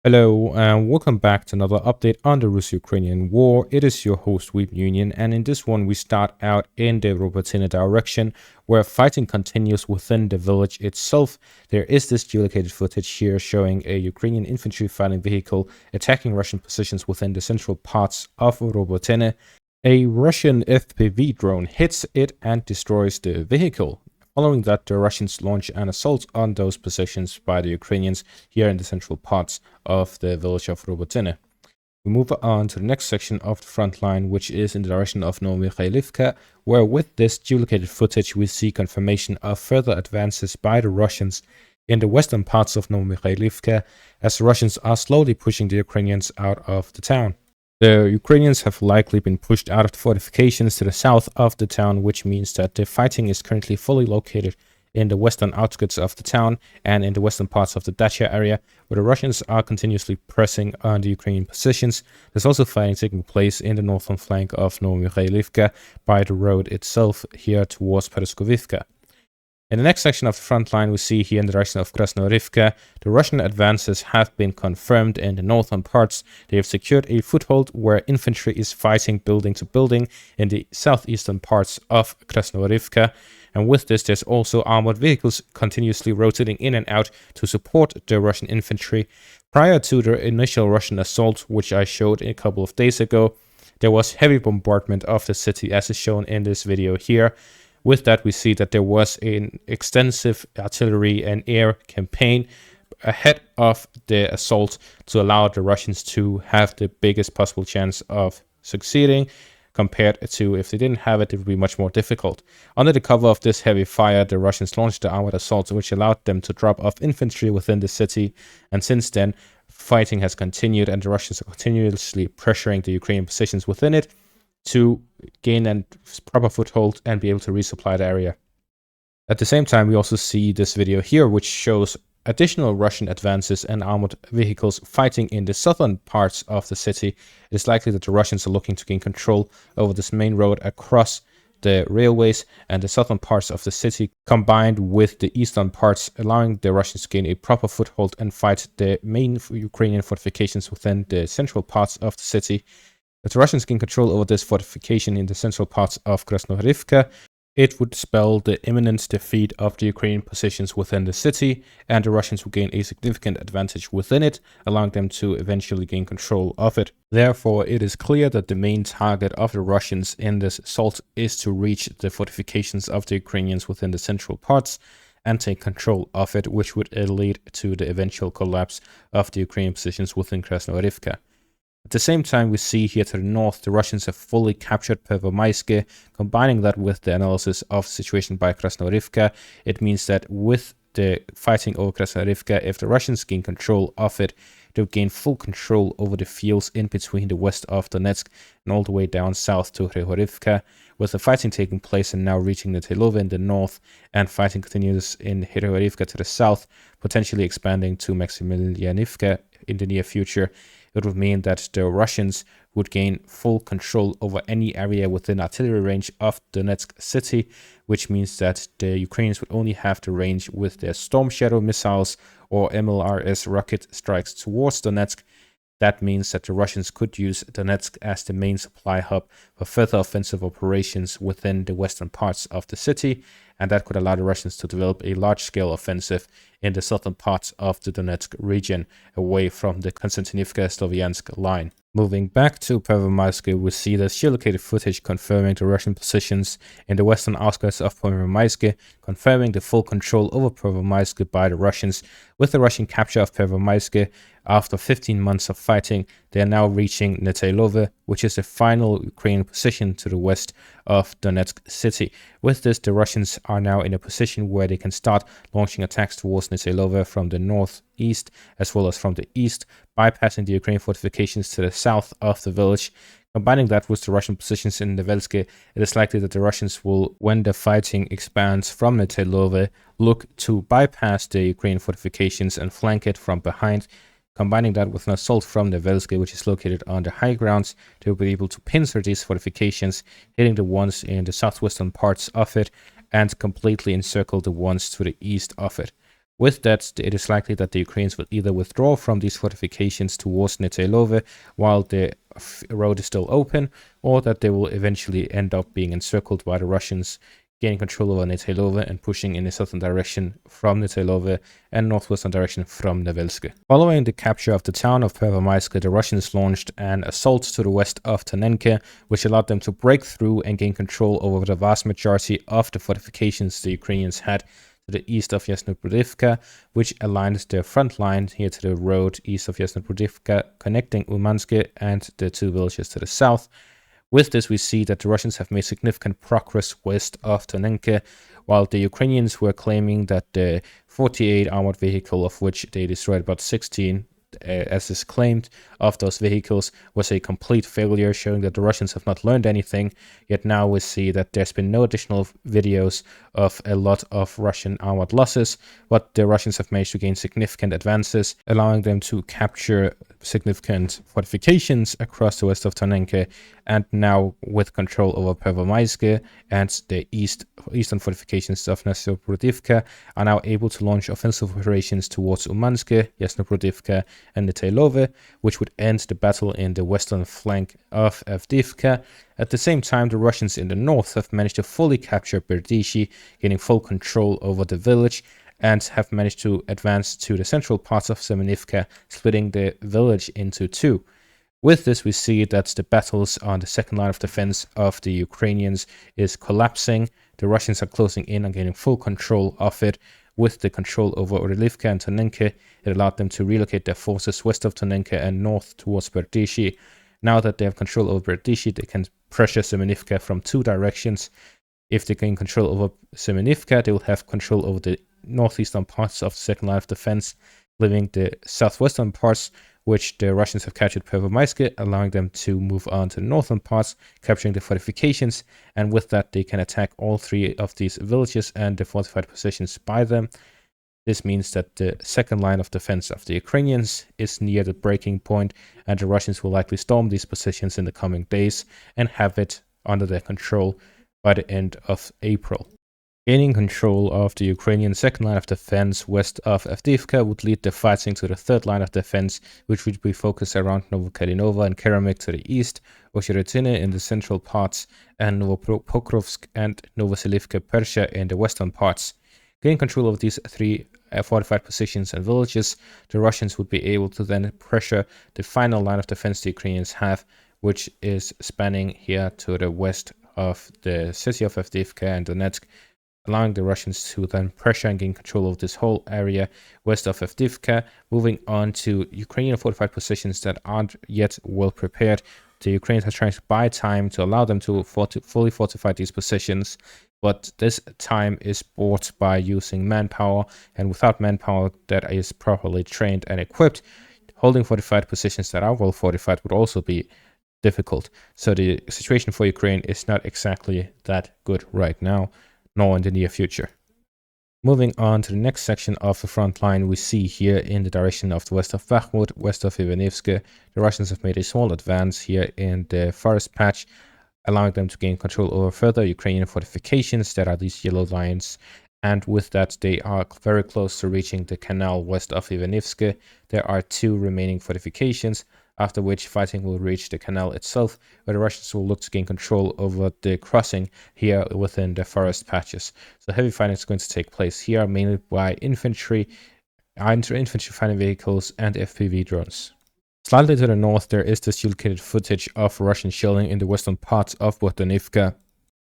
Hello and welcome back to another update on the Russo-Ukrainian war. It is your host Weep Union, and in this one we start out in the Robotyne direction where fighting continues within the village itself. There is this duplicated footage here showing a Ukrainian infantry fighting vehicle attacking Russian positions within the central parts of Robotyne. A Russian FPV drone hits it and destroys the vehicle. Following that, the Russians launch an assault on those positions by the Ukrainians here in the central parts of the village of Robotyne. We move on to the next section of the front line, which is in the direction of Novomikhailivka, where with this duplicated footage we see confirmation of further advances by the Russians in the western parts of Novomikhailivka, as the Russians are slowly pushing the Ukrainians out of the town. The Ukrainians have likely been pushed out of the fortifications to the south of the town, which means that the fighting is currently fully located in the western outskirts of the town and in the western parts of the Dacia area, where the Russians are continuously pressing on the Ukrainian positions. There's also fighting taking place in the northern flank of Novomikhailivka by the road itself here towards Pervomaiske. In the next section of the front line, we see here in the direction of Krasnoyarivka, the Russian advances have been confirmed in the northern parts. They have secured a foothold where infantry is fighting building to building in the southeastern parts of Krasnoyarivka. And with this, there's also armored vehicles continuously rotating in and out to support the Russian infantry. Prior to the initial Russian assault, which I showed a couple of days ago, there was heavy bombardment of the city as is shown in this video here. With that, we see that there was an extensive artillery and air campaign ahead of the assault to allow the Russians to have the biggest possible chance of succeeding, compared to if they didn't have it, it would be much more difficult. Under the cover of this heavy fire, the Russians launched the armored assault, which allowed them to drop off infantry within the city. And since then, fighting has continued and the Russians are continuously pressuring the Ukrainian positions within it to gain a proper foothold and be able to resupply the area. At the same time, we also see this video here, which shows additional Russian advances and armored vehicles fighting in the southern parts of the city. It is likely that the Russians are looking to gain control over this main road across the railways and the southern parts of the city, combined with the eastern parts, allowing the Russians to gain a proper foothold and fight the main Ukrainian fortifications within the central parts of the city. If the Russians gain control over this fortification in the central parts of Krasnoyarivka, it would spell the imminent defeat of the Ukrainian positions within the city, and the Russians would gain a significant advantage within it, allowing them to eventually gain control of it. Therefore, it is clear that the main target of the Russians in this assault is to reach the fortifications of the Ukrainians within the central parts and take control of it, which would lead to the eventual collapse of the Ukrainian positions within Krasnoyarivka. At the same time, we see here to the north, the Russians have fully captured Pervomaiske. Combining that with the analysis of the situation by Krasnoyarivka, it means that with the fighting over Krasnoyarivka, if the Russians gain control of it, they will gain full control over the fields in between the west of Donetsk and all the way down south to Hrihorivka, with the fighting taking place and now reaching the Netailova in the north, and fighting continues in Hrihorivka to the south, potentially expanding to Maximilianivka in the near future. It would mean that the Russians would gain full control over any area within artillery range of Donetsk city, which means that the Ukrainians would only have to range with their Storm Shadow missiles or MLRS rocket strikes towards Donetsk. That means that the Russians could use Donetsk as the main supply hub for further offensive operations within the western parts of the city, and that could allow the Russians to develop a large-scale offensive in the southern parts of the Donetsk region, away from the Konstantinivka-Sloviansk line. Moving back to Pervomaiske, we see the geolocated footage confirming the Russian positions in the western outskirts of Pervomaiske, confirming the full control over Pervomaiske by the Russians. With the Russian capture of Pervomaiske, after 15 months of fighting, they are now reaching Netailova, which is the final Ukrainian position to the west of Donetsk city. With this, the Russians are now in a position where they can start launching attacks towards Netailova from the northeast as well as from the east, bypassing the Ukrainian fortifications to the south of the village. Combining that with the Russian positions in Nevelske, it is likely that the Russians will, when the fighting expands from Netailova, look to bypass the Ukrainian fortifications and flank it from behind. Combining that with an assault from Nevelske, which is located on the high grounds, they will be able to pincer these fortifications, hitting the ones in the southwestern parts of it, and completely encircle the ones to the east of it. With that, it is likely that the Ukrainians will either withdraw from these fortifications towards Netailove while the road is still open, or that they will eventually end up being encircled by the Russians, gaining control over Netailove and pushing in the southern direction from Netailove and northwestern direction from Nevelske. Following the capture of the town of Pervomaiske, the Russians launched an assault to the west of Tonenke, which allowed them to break through and gain control over the vast majority of the fortifications the Ukrainians had to the east of Yasnobrodivka, which aligned their front line here to the road east of Yasnobrodivka, connecting Umanske and the two villages to the south. With this, we see that the Russians have made significant progress west of Tonenke, while the Ukrainians were claiming that the 48 armored vehicle, of which they destroyed about 16, as is claimed, of those vehicles was a complete failure, showing that the Russians have not learned anything. Yet now we see that there's been no additional videos of a lot of Russian armored losses, but the Russians have managed to gain significant advances, allowing them to capture significant fortifications across the west of Tonenke, and now with control over Pervomaiske and the eastern fortifications of Yasnobrodivka, are now able to launch offensive operations towards Umanske, Yasnobrodivka, and Netailove, which would end the battle in the western flank of Avdiivka. At the same time, the Russians in the north have managed to fully capture Berdychi, gaining full control over the village, and have managed to advance to the central parts of Semenivka, splitting the village into two. With this, we see that the battles on the second line of defense of the Ukrainians is collapsing. The Russians are closing in and gaining full control of it. With the control over Orlivka and Tonenke, it allowed them to relocate their forces west of Tonenke and north towards Berdychi. Now that they have control over Berdychi, they can pressure Semenivka from two directions. If they gain control over Semenivka, they will have control over the northeastern parts of the second line of defense, leaving the southwestern parts, which the Russians have captured Pervomaiske, allowing them to move on to the northern parts, capturing the fortifications, and with that they can attack all three of these villages and the fortified positions by them. This means that the second line of defense of the Ukrainians is near the breaking point, and the Russians will likely storm these positions in the coming days and have it under their control by the end of April. Gaining control of the Ukrainian second line of defense west of Avdiivka would lead the fighting to the third line of defense, which would be focused around Novokalinova and Keramik to the east, Oshiretine in the central parts, and Novopokrovsk and Novoselivka Persha in the western parts. Gaining control of these three fortified positions and villages, the Russians would be able to then pressure the final line of defense the Ukrainians have, which is spanning here to the west of the city of Avdiivka and Donetsk, allowing the Russians to then pressure and gain control of this whole area west of Avdiivka, moving on to Ukrainian fortified positions that aren't yet well prepared. The Ukrainians are trying to buy time to allow them to fully fortify these positions, but this time is bought by using manpower, and without manpower that is properly trained and equipped, holding fortified positions that are well fortified would also be difficult. So the situation for Ukraine is not exactly that good right now, nor in the near future. Moving on to the next section of the front line, we see here in the direction of the west of Bakhmut, west of Ivanivske, the Russians have made a small advance here in the forest patch, allowing them to gain control over further Ukrainian fortifications that are these yellow lines. And with that, they are very close to reaching the canal west of Ivanivske. There are two remaining fortifications, after which fighting will reach the canal itself, where the Russians will look to gain control over the crossing here within the forest patches. So heavy fighting is going to take place here, mainly by infantry fighting vehicles, and FPV drones. Slightly to the north, there is this duplicated footage of Russian shelling in the western parts of Bogdanivka.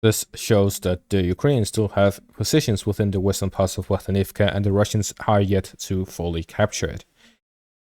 This shows that the Ukrainians still have positions within the western parts of Bogdanivka, and the Russians are yet to fully capture it.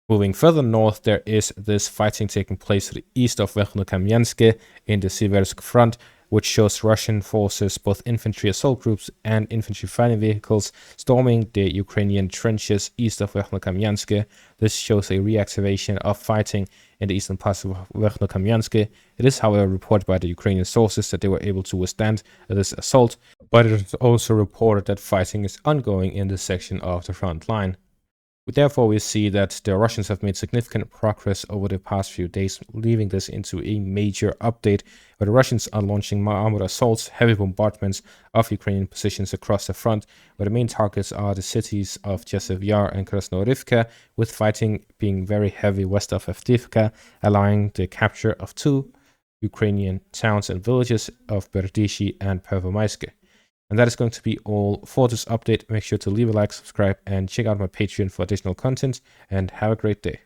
Moving further north, there is this fighting taking place to the east of Verkhnokamianske in the Siversk front, which shows Russian forces, both infantry assault groups and infantry fighting vehicles, storming the Ukrainian trenches east of Verkhnokamianske. This shows a reactivation of fighting in the eastern parts of Verkhnokamianske. It is, however, reported by the Ukrainian sources that they were able to withstand this assault, but it is also reported that fighting is ongoing in this section of the front line. Therefore, we see that the Russians have made significant progress over the past few days, leaving this into a major update where the Russians are launching armored assaults, heavy bombardments of Ukrainian positions across the front, where the main targets are the cities of Chasiv Yar and Krasnoarivka, with fighting being very heavy west of Avdiivka, allowing the capture of 2 Ukrainian towns and villages of Berdychi and Pervomaiske. And that is going to be all for this update. Make sure to leave a like, subscribe, and check out my Patreon for additional content, and have a great day.